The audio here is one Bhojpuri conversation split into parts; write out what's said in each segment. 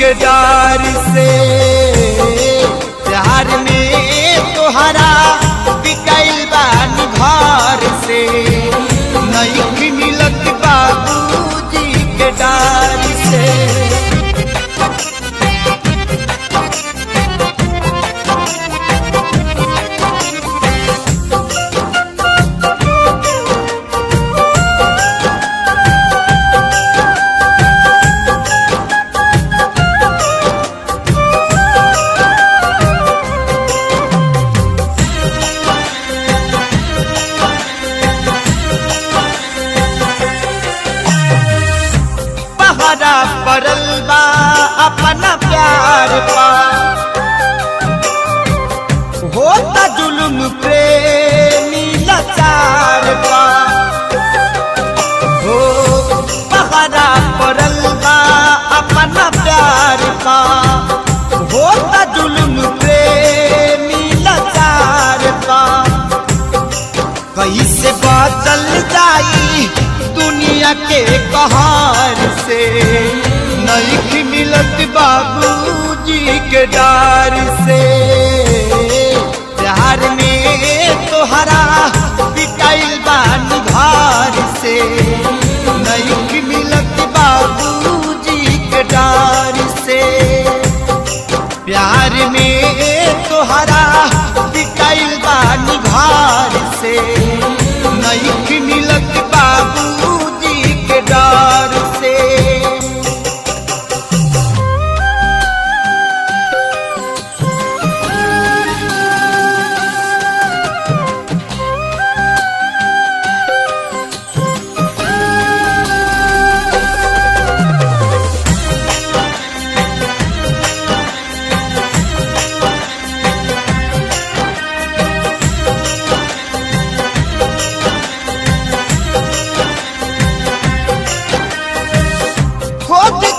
के डर से। प्यार में तोहरा बिकाइल बानी घर से, नहीं मिलत बाबूजी के डर से। पड़ल बा अपना प्यार पा, होता जुल्म प्रेमी लाचार पा। हो पहरा पड़ल बा अपना प्यार पा, होता जुल्म प्रेमी लाचार पा। कैसे बचल जाई दुनिया के कहर से, नहीं मिलत बाबूजी के डर से। प्यार में तोहरा बिकाइल बानी घर से, नहीं मिलत बाबूजी के डर से। प्यार में तोहरा बिकाइल बानी घर से, नहीं मिलत बाबूजी के डर से।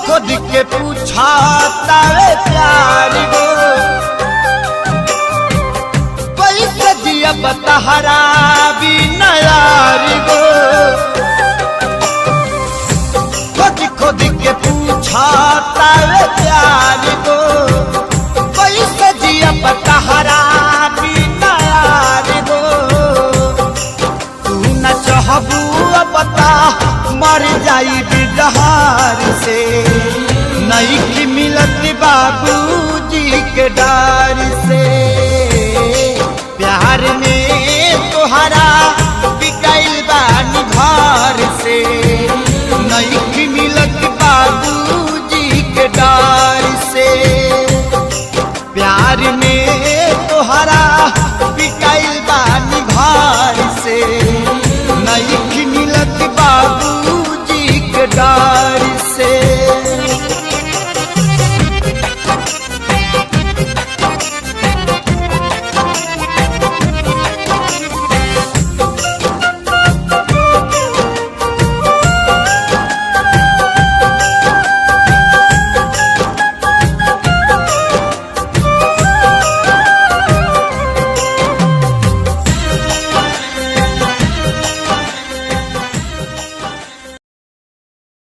खुद के पूछा तारे प्यार गो, कैसे जिया बतहरा भी नयार गो। खुद के पूछा तारे प्यार गो, कैसे जिया बतहरा भी नयार गो। तू न चाहबू बता मर जाई बिजहार से, नहीं मिलत बाबूजी के डर से। प्यार में